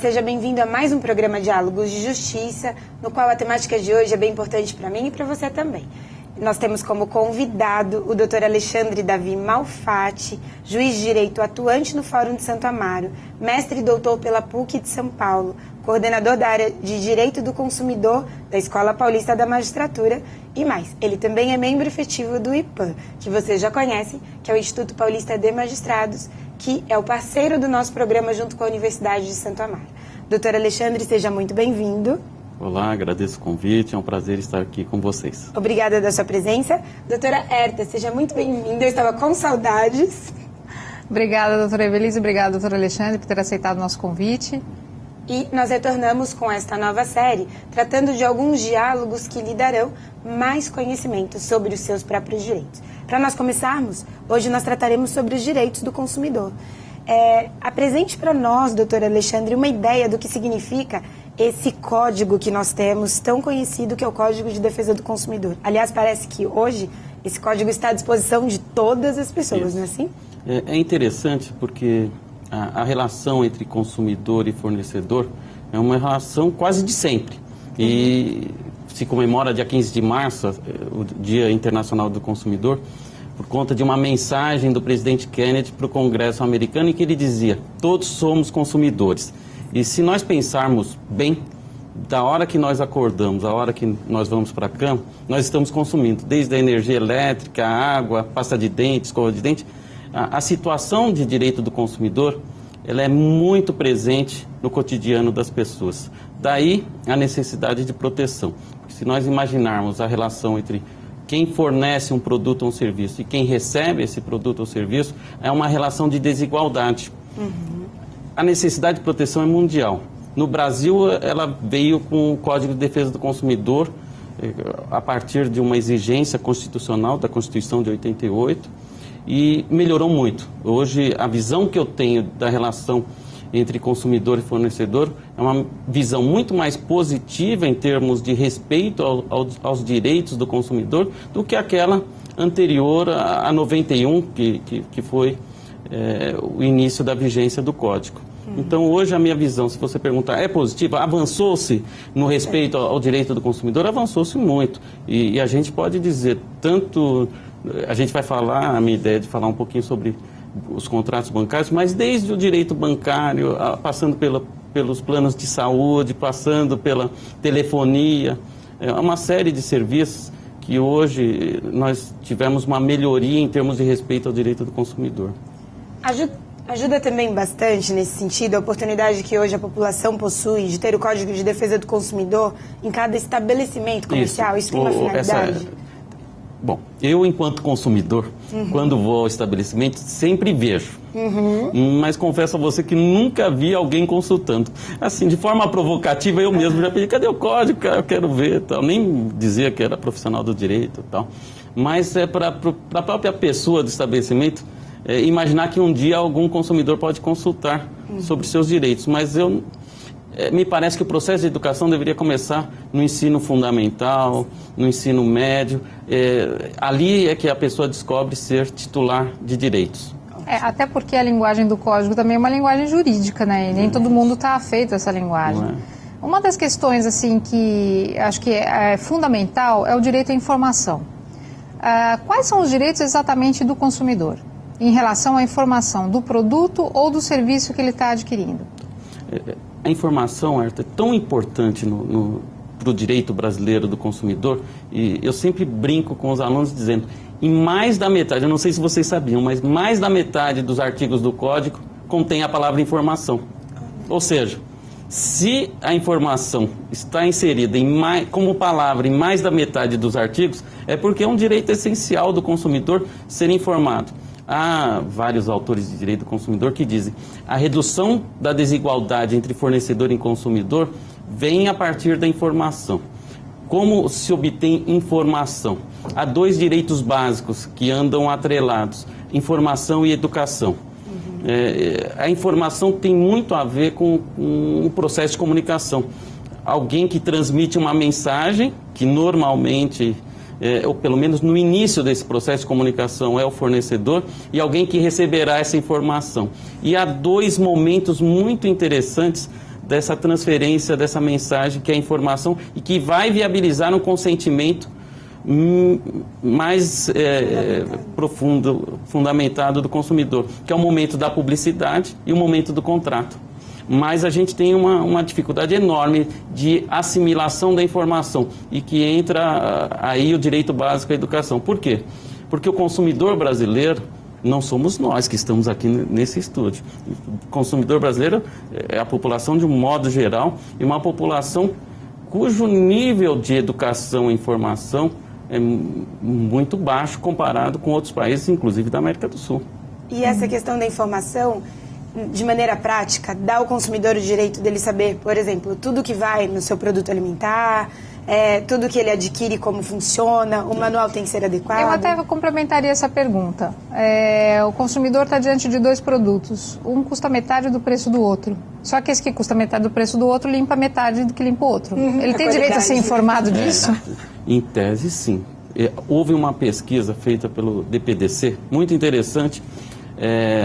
seja bem-vindo a mais um programa Diálogos de Justiça, no qual a temática de hoje é bem importante para mim e para você também. Nós temos como convidado o Dr. Alexandre Davi Malfatti, juiz de direito atuante no Fórum de Santo Amaro, mestre e doutor pela PUC de São Paulo, coordenador da área de Direito do Consumidor da Escola Paulista da Magistratura e mais. Ele também é membro efetivo do IPAM, que você já conhece, que é o Instituto Paulista de Magistrados, que é o parceiro do nosso programa junto com a Universidade de Santo Amaro. Doutor Alexandre, seja muito bem-vindo. Olá, agradeço o convite, é um prazer estar aqui com vocês. Obrigada da sua presença. Doutora Herta, seja muito bem-vinda, eu estava com saudades. Obrigada, doutora Evelise, obrigada, doutor Alexandre, por ter aceitado o nosso convite. E nós retornamos com esta nova série, tratando de alguns diálogos que lhe darão mais conhecimento sobre os seus próprios direitos. Para nós começarmos, hoje nós trataremos sobre os direitos do consumidor. Apresente para nós, doutor Alexandre, uma ideia do que significa esse código que nós temos, tão conhecido, que é o Código de Defesa do Consumidor. Aliás, parece que hoje esse código está à disposição de todas as pessoas, Isso. não é assim? É interessante porque a relação entre consumidor e fornecedor é uma relação quase de sempre. E se comemora dia 15 de março, o Dia Internacional do Consumidor, por conta de uma mensagem do presidente Kennedy para o Congresso americano em que ele dizia: todos somos consumidores. E se nós pensarmos bem, da hora que nós acordamos, a hora que nós vamos para a cama, nós estamos consumindo, desde a energia elétrica, a água, pasta de dente, escova de dente. A situação de direito do consumidor, ela é muito presente no cotidiano das pessoas. Daí a necessidade de proteção. Porque se nós imaginarmos a relação entre quem fornece um produto ou um serviço e quem recebe esse produto ou serviço, é uma relação de desigualdade. A necessidade de proteção é mundial. No Brasil, ela veio com o Código de Defesa do Consumidor, a partir de uma exigência constitucional da Constituição de 88, e melhorou muito. Hoje, a visão que eu tenho da relação entre consumidor e fornecedor é uma visão muito mais positiva em termos de respeito aos direitos do consumidor do que aquela anterior a 91, que foi o início da vigência do Código. Então, hoje, a minha visão, se você perguntar, é positiva? Avançou-se no respeito ao direito do consumidor? Avançou-se muito. E a gente pode dizer, tanto... A gente vai falar, a minha ideia é de falar um pouquinho sobre os contratos bancários, mas desde o direito bancário, passando pelos planos de saúde, passando pela telefonia, uma série de serviços que hoje nós tivemos uma melhoria em termos de respeito ao direito do consumidor. Ajuda também bastante, nesse sentido, a oportunidade que hoje a população possui de ter o Código de Defesa do Consumidor em cada estabelecimento comercial. Isso tem uma finalidade? Bom, eu, enquanto consumidor, quando vou ao estabelecimento, sempre vejo. Mas confesso a você que nunca vi alguém consultando. Assim, de forma provocativa, eu mesmo já pedi: cadê o código? Eu quero ver, tal. Nem dizia que era profissional do direito e tal. Mas é para a própria pessoa do estabelecimento imaginar que um dia algum consumidor pode consultar sobre seus direitos. Mas me parece que o processo de educação deveria começar no ensino fundamental, no ensino médio. Ali é que a pessoa descobre ser titular de direitos. Até porque a linguagem do código também é uma linguagem jurídica, né? E nem todo mundo está afeito a essa linguagem. Uma das questões, assim, que acho que é fundamental é o direito à informação. Quais são os direitos exatamente do consumidor em relação à informação do produto ou do serviço que ele está adquirindo? A informação, Herta, é tão importante para o direito brasileiro do consumidor, e eu sempre brinco com os alunos dizendo: em mais da metade, eu não sei se vocês sabiam, mas mais da metade dos artigos do Código contém a palavra informação. Ou seja, se a informação está inserida como palavra em mais da metade dos artigos, é porque é um direito essencial do consumidor ser informado. Há vários autores de direito do consumidor que dizem: a redução da desigualdade entre fornecedor e consumidor vem a partir da informação. Como se obtém informação? Há dois direitos básicos que andam atrelados: informação e educação. A informação tem muito a ver com um processo de comunicação. Alguém que transmite uma mensagem, que normalmente ou pelo menos no início desse processo de comunicação, é o fornecedor, e alguém que receberá essa informação. E há dois momentos muito interessantes dessa transferência, dessa mensagem que é a informação e que vai viabilizar um consentimento mais profundo, fundamentado do consumidor, que é o momento da publicidade e o momento do contrato. Mas a gente tem uma dificuldade enorme de assimilação da informação e que entra aí o direito básico à educação. Por quê? Porque o consumidor brasileiro não somos nós que estamos aqui nesse estúdio. O consumidor brasileiro é a população de um modo geral e uma população cujo nível de educação e informação é muito baixo comparado com outros países, inclusive da América do Sul. E essa questão da informação, de maneira prática, dá ao consumidor o direito dele saber, por exemplo, tudo que vai no seu produto alimentar, tudo que ele adquire, como funciona, o manual tem que ser adequado? Eu até complementaria essa pergunta. O consumidor está diante de 2 produtos. Um custa metade do preço do outro. Só que esse que custa metade do preço do outro limpa metade do que limpa o outro. Ele tem direito a ser informado disso? Em tese, sim. Houve uma pesquisa feita pelo DPDC, muito interessante,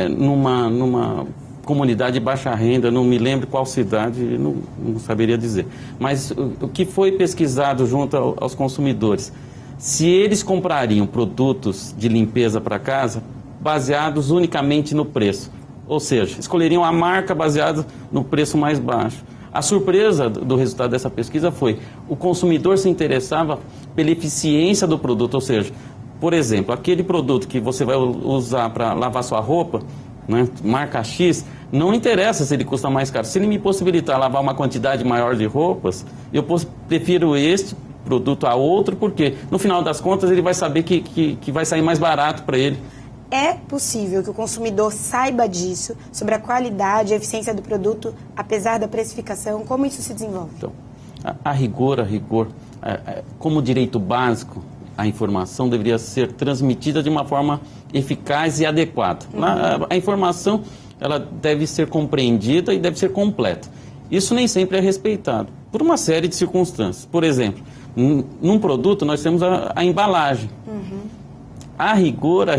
numa comunidade de baixa renda, não me lembro qual cidade, não saberia dizer. Mas o que foi pesquisado junto aos consumidores, se eles comprariam produtos de limpeza para casa baseados unicamente no preço, ou seja, escolheriam a marca baseada no preço mais baixo. A surpresa do resultado dessa pesquisa foi o consumidor se interessava pela eficiência do produto, ou seja, por exemplo, aquele produto que você vai usar para lavar sua roupa, né, marca X, não interessa se ele custa mais caro. Se ele me possibilitar lavar uma quantidade maior de roupas, eu prefiro este produto a outro, porque no final das contas ele vai saber que vai sair mais barato para ele. É possível que o consumidor saiba disso, sobre a qualidade e a eficiência do produto, apesar da precificação? Como isso se desenvolve? Então, a rigor, como direito básico, a informação deveria ser transmitida de uma forma eficaz e adequada. A informação ela deve ser compreendida e deve ser completa. Isso nem sempre é respeitado, por uma série de circunstâncias. Por exemplo, num produto nós temos a embalagem. A rigor,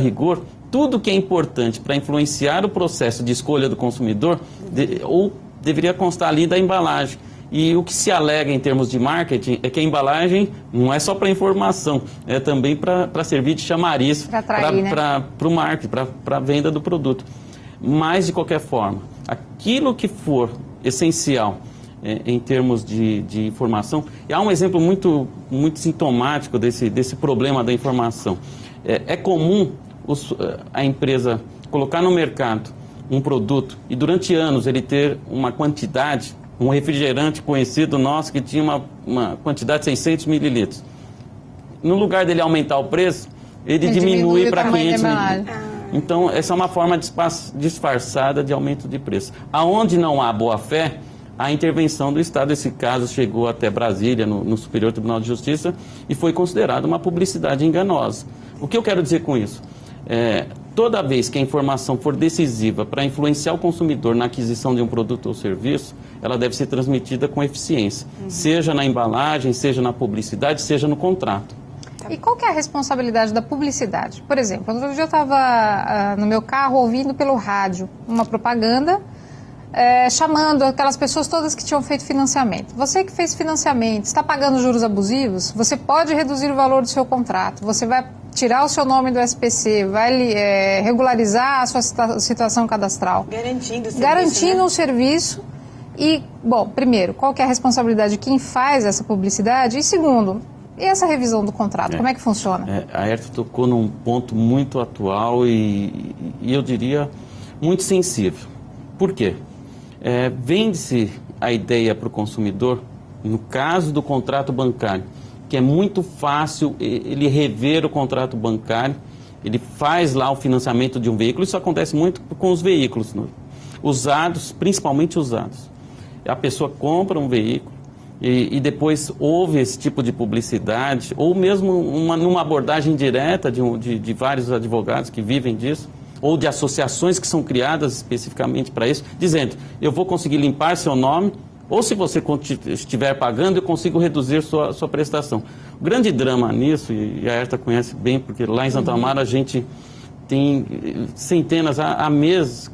tudo que é importante para influenciar o processo de escolha do consumidor deveria constar ali da embalagem. E o que se alega em termos de marketing é que a embalagem não é só para informação, é também para servir de chamariz para o marketing, para a venda do produto. Mas, de qualquer forma, aquilo que for essencial em termos de informação, e há um exemplo muito sintomático desse problema da informação. É comum a empresa colocar no mercado um produto e durante anos ele ter uma quantidade, um refrigerante conhecido nosso que tinha uma quantidade de 600 mililitros. No lugar dele aumentar o preço, ele diminui para 500 mililitros. Então, essa é uma forma disfarçada de aumento de preço. Aonde não há boa-fé, há intervenção do Estado. Esse caso chegou até Brasília, no Superior Tribunal de Justiça, e foi considerado uma publicidade enganosa. O que eu quero dizer com isso? Toda vez que a informação for decisiva para influenciar o consumidor na aquisição de um produto ou serviço, ela deve ser transmitida com eficiência, seja na embalagem, seja na publicidade, seja no contrato. E qual que é a responsabilidade da publicidade? Por exemplo, outro dia eu estava no meu carro ouvindo pelo rádio uma propaganda chamando aquelas pessoas todas que tinham feito financiamento. Você que fez financiamento, está pagando juros abusivos, você pode reduzir o valor do seu contrato, você vai tirar o seu nome do SPC, vai regularizar a sua situação cadastral. Garantindo o serviço. E, bom, primeiro, qual que é a responsabilidade de quem faz essa publicidade? E segundo, e essa revisão do contrato, como é que funciona? A Herta tocou num ponto muito atual e eu diria muito sensível. Por quê? Vende-se a ideia para o consumidor, no caso do contrato bancário, que é muito fácil ele rever o contrato bancário, ele faz lá o financiamento de um veículo. Isso acontece muito com os veículos usados, principalmente usados. A pessoa compra um veículo e depois houve esse tipo de publicidade, ou mesmo numa abordagem direta de vários advogados que vivem disso, ou de associações que são criadas especificamente para isso, dizendo, eu vou conseguir limpar seu nome, ou se você estiver pagando, eu consigo reduzir sua prestação. O grande drama nisso, e a Herta conhece bem, porque lá em Santo Amaro a gente tem centenas, há meses,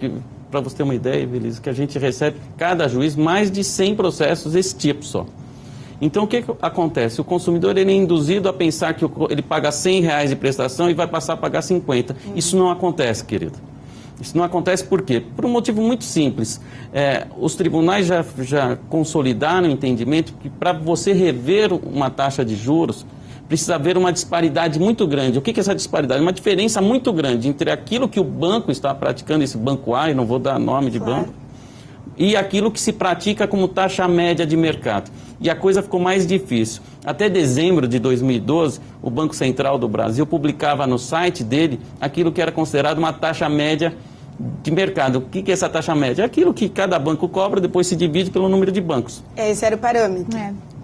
para você ter uma ideia, Belisa, que a gente recebe, cada juiz, mais de 100 processos desse tipo só. Então, o que acontece? O consumidor ele é induzido a pensar que ele paga R$100 de prestação e vai passar a pagar 50. Isso não acontece, querido. Isso não acontece por quê? Por um motivo muito simples. Os tribunais já consolidaram o entendimento que para você rever uma taxa de juros, precisa haver uma disparidade muito grande. O que é essa disparidade? Uma diferença muito grande entre aquilo que o banco está praticando, esse banco A, e não vou dar nome de banco, e aquilo que se pratica como taxa média de mercado. E a coisa ficou mais difícil. Até dezembro de 2012, o Banco Central do Brasil publicava no site dele aquilo que era considerado uma taxa média de mercado. O que é essa taxa média? É aquilo que cada banco cobra, depois se divide pelo número de bancos. Esse era o parâmetro.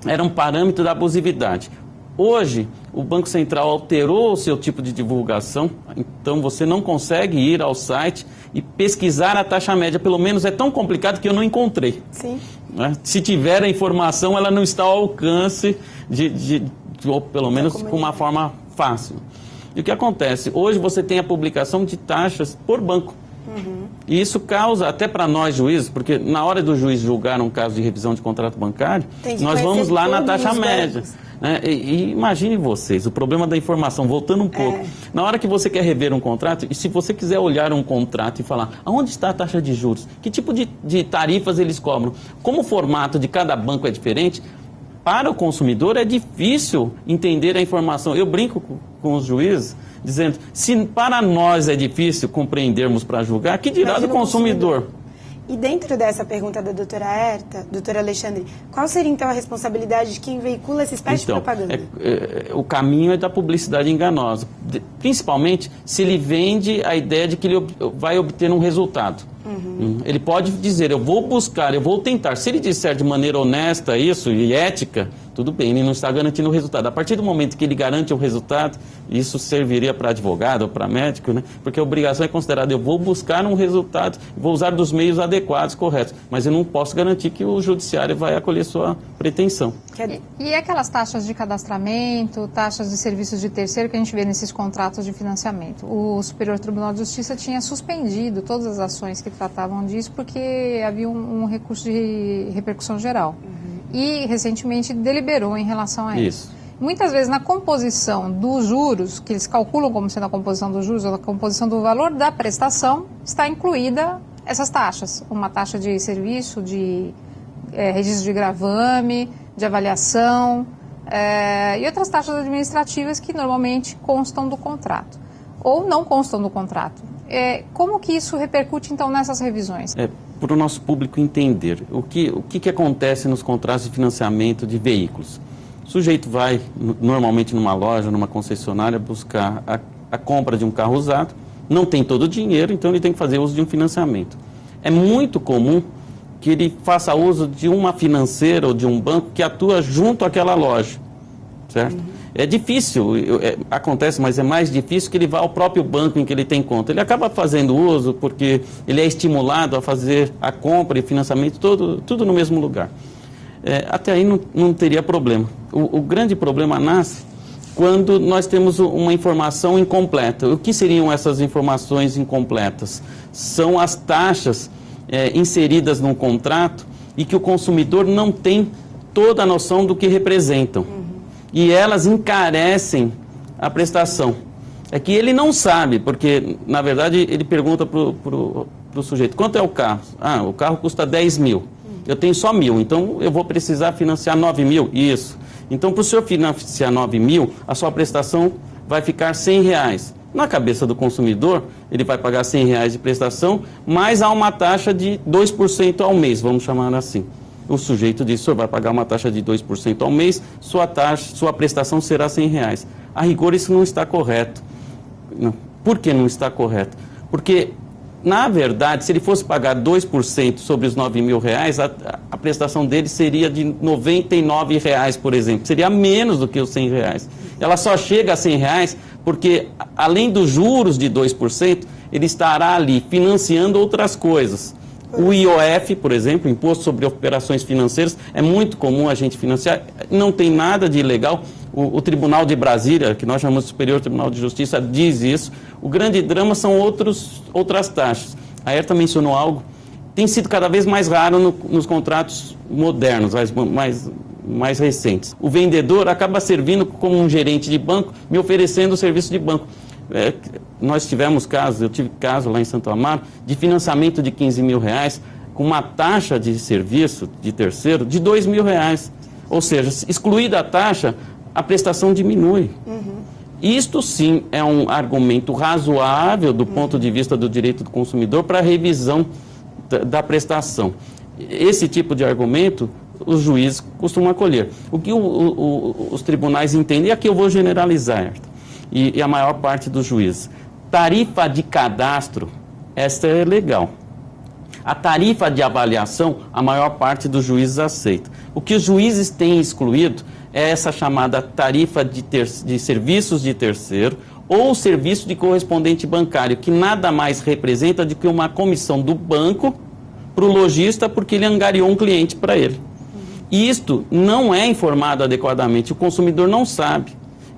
Era um parâmetro da abusividade. Hoje, o Banco Central alterou o seu tipo de divulgação, então você não consegue ir ao site e pesquisar a taxa média, pelo menos é tão complicado que eu não encontrei. Sim. Se tiver a informação, ela não está ao alcance, ou pelo menos com uma forma fácil. E o que acontece? Hoje você tem a publicação de taxas por banco. E isso causa, até para nós juízes, porque na hora do juiz julgar um caso de revisão de contrato bancário, nós vamos lá na taxa média. E imagine vocês, o problema da informação, voltando um pouco, na hora que você quer rever um contrato, e se você quiser olhar um contrato e falar, aonde está a taxa de juros? Que tipo de tarifas eles cobram? Como o formato de cada banco é diferente, para o consumidor é difícil entender a informação. Eu brinco com os juízes, dizendo, se para nós é difícil compreendermos para julgar, que dirá do consumidor? E dentro dessa pergunta da doutora Herta, doutora Alexandre, qual seria então a responsabilidade de quem veicula essa espécie de propaganda? O caminho é da publicidade enganosa, principalmente se ele vende a ideia de que ele vai obter um resultado. Ele pode dizer, eu vou buscar, eu vou tentar. Se ele disser de maneira honesta isso e ética, tudo bem, ele não está garantindo o resultado. A partir do momento que ele garante o resultado, isso serviria para advogado ou para médico, né? Porque a obrigação é considerada, eu vou buscar um resultado, vou usar dos meios adequados, corretos, mas eu não posso garantir que o judiciário vai acolher sua pretensão. E aquelas taxas de cadastramento, taxas de serviços de terceiro que a gente vê nesses contratos de financiamento? O Superior Tribunal de Justiça tinha suspendido todas as ações que tratavam disso porque havia um recurso de repercussão geral. E, recentemente, deliberou em relação a isso. Muitas vezes, na composição dos juros, que eles calculam como sendo a composição dos juros, ou a composição do valor da prestação, está incluída essas taxas. Uma taxa de serviço, de registro de gravame, de avaliação, e outras taxas administrativas que normalmente constam do contrato, ou não constam do contrato. Como que isso repercute, então, nessas revisões? Para o nosso público entender, o que acontece nos contratos de financiamento de veículos. O sujeito vai, normalmente numa loja, numa concessionária, buscar a compra de um carro usado, não tem todo o dinheiro, então ele tem que fazer uso de um financiamento. É muito comum que ele faça uso de uma financeira ou de um banco que atua junto àquela loja, certo? É difícil, acontece, mas é mais difícil que ele vá ao próprio banco em que ele tem conta. Ele acaba fazendo uso porque ele é estimulado a fazer a compra e financiamento tudo no mesmo lugar. Até aí não teria problema. O grande problema nasce quando nós temos uma informação incompleta. O que seriam essas informações incompletas? São as taxas inseridas num contrato e que o consumidor não tem toda a noção do que representam. E elas encarecem a prestação. É que ele não sabe, porque, na verdade, ele pergunta para o sujeito, quanto é o carro? O carro custa 10 mil. Eu tenho só 1.000, então eu vou precisar financiar 9 mil. Isso. Então, para o senhor financiar 9 mil, a sua prestação vai ficar R$100. Na cabeça do consumidor, ele vai pagar R$100 de prestação, mas há uma taxa de 2% ao mês, vamos chamar assim. O sujeito diz, o senhor vai pagar uma taxa de 2% ao mês, sua prestação será R$100. A rigor, isso não está correto. Não. Por que não está correto? Porque, na verdade, se ele fosse pagar 2% sobre os R$9.000, a prestação dele seria de R$99, por exemplo. Seria menos do que os R$100. Ela só chega a R$100 porque, além dos juros de 2%, ele estará ali financiando outras coisas. O IOF, por exemplo, Imposto sobre Operações Financeiras, é muito comum a gente financiar, não tem nada de ilegal. O Tribunal de Brasília, que nós chamamos de Superior Tribunal de Justiça, diz isso. O grande drama são outras taxas. A Herta mencionou algo, tem sido cada vez mais raro nos contratos modernos, mais recentes. O vendedor acaba servindo como um gerente de banco, me oferecendo o serviço de banco. Nós tivemos casos, eu tive caso lá em Santo Amaro, de financiamento de R$15 mil, com uma taxa de serviço de terceiro de R$2.000. Ou seja, excluída a taxa, a prestação diminui. Isto sim é um argumento razoável do ponto de vista do direito do consumidor para a revisão da prestação. Esse tipo de argumento os juízes costumam acolher. O que os tribunais entendem, e aqui eu vou generalizar, e a maior parte dos juízes, tarifa de cadastro, esta é legal. A tarifa de avaliação, a maior parte dos juízes aceita. O que os juízes têm excluído é essa chamada tarifa de serviços de terceiro ou serviço de correspondente bancário, que nada mais representa do que uma comissão do banco para o lojista, porque ele angariou um cliente para ele. E isto não é informado adequadamente, o consumidor não sabe,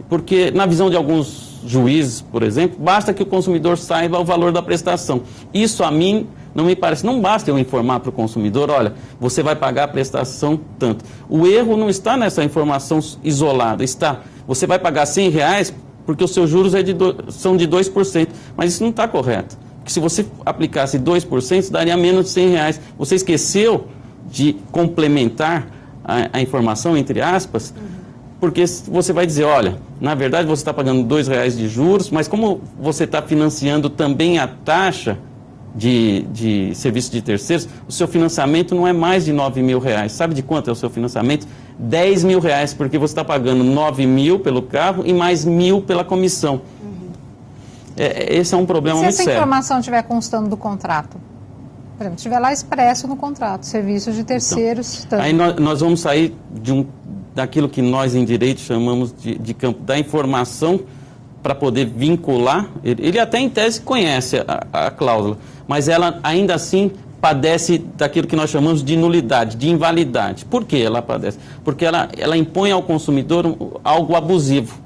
porque na visão de alguns juízes, por exemplo, basta que o consumidor saiba o valor da prestação. Isso a mim não me parece, não basta eu informar para o consumidor, olha, você vai pagar a prestação tanto. O erro não está nessa informação isolada, está, você vai pagar R$100 porque os seus juros são de 2%, mas isso não está correto. Porque se você aplicasse 2%, daria menos de R$100. Você esqueceu de complementar a informação, entre aspas, porque você vai dizer, olha, na verdade você está pagando R$2 de juros, mas como você está financiando também a taxa de serviço de terceiros, o seu financiamento não é mais de R$9 mil. Sabe de quanto é o seu financiamento? R$10 mil, porque você está pagando R$9 mil pelo carro e mais R$1.000 pela comissão. Esse é um problema muito sério. Se essa informação estiver constando do contrato? Por exemplo, estiver lá expresso no contrato, serviços de terceiros... Então, aí nós vamos sair daquilo que nós em direito chamamos de campo da informação para poder vincular. Ele até em tese conhece a cláusula, mas ela ainda assim padece daquilo que nós chamamos de nulidade, de invalidade. Por que ela padece? Porque ela impõe ao consumidor algo abusivo.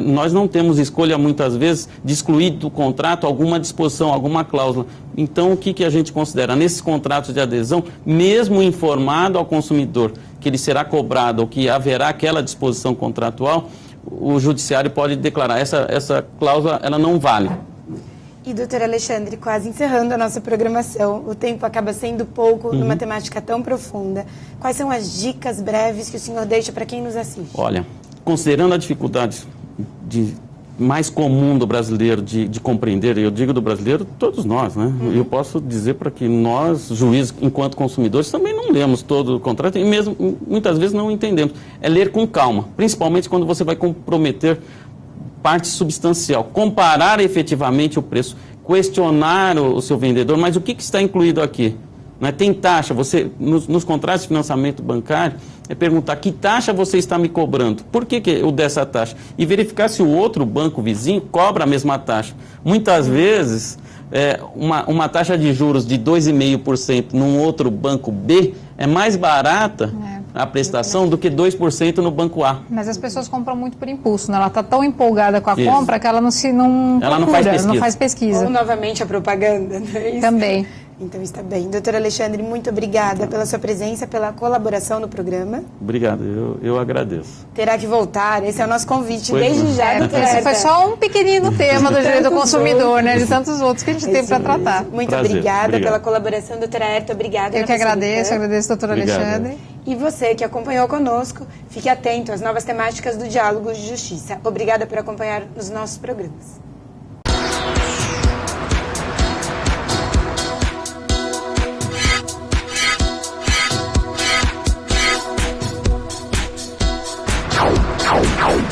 Nós não temos escolha, muitas vezes, de excluir do contrato alguma disposição, alguma cláusula. Então, o que a gente considera? Nesses contratos de adesão, mesmo informado ao consumidor que ele será cobrado ou que haverá aquela disposição contratual, o judiciário pode declarar essa cláusula, ela não vale. E, doutor Alexandre, quase encerrando a nossa programação, o tempo acaba sendo pouco numa temática tão profunda. Quais são as dicas breves que o senhor deixa para quem nos assiste? Olha, considerando a dificuldade mais comum do brasileiro de compreender, eu digo do brasileiro, todos nós, né? Eu posso dizer para que nós, juízes, enquanto consumidores, também não lemos todo o contrato e mesmo, muitas vezes, não entendemos. É ler com calma, principalmente quando você vai comprometer parte substancial, comparar efetivamente o preço, questionar o seu vendedor, mas o que está incluído aqui? Né? Tem taxa, você, nos contratos de financiamento bancário, é perguntar que taxa você está me cobrando, por que eu dessa taxa? E verificar se o outro banco vizinho cobra a mesma taxa. Muitas vezes, uma taxa de juros de 2,5% num outro banco B é mais barata a prestação do que 2% no banco A. Mas as pessoas compram muito por impulso, né? Ela está tão empolgada com a compra que ela não faz pesquisa. Ou novamente a propaganda, não é isso? Também. Então está bem. Doutor Alexandre, muito obrigada pela sua presença, pela colaboração no programa. Obrigado, eu agradeço. Terá que voltar, esse é o nosso convite desde já. Esse foi só um pequenino tema do direito do consumidor, né? De tantos outros que a gente tem para tratar. Muito obrigada pela colaboração, doutora Herta, obrigada. Eu que agradeço, doutor Alexandre. E você que acompanhou conosco, fique atento às novas temáticas do Diálogo de Justiça. Obrigada por acompanhar os nossos programas. Ow.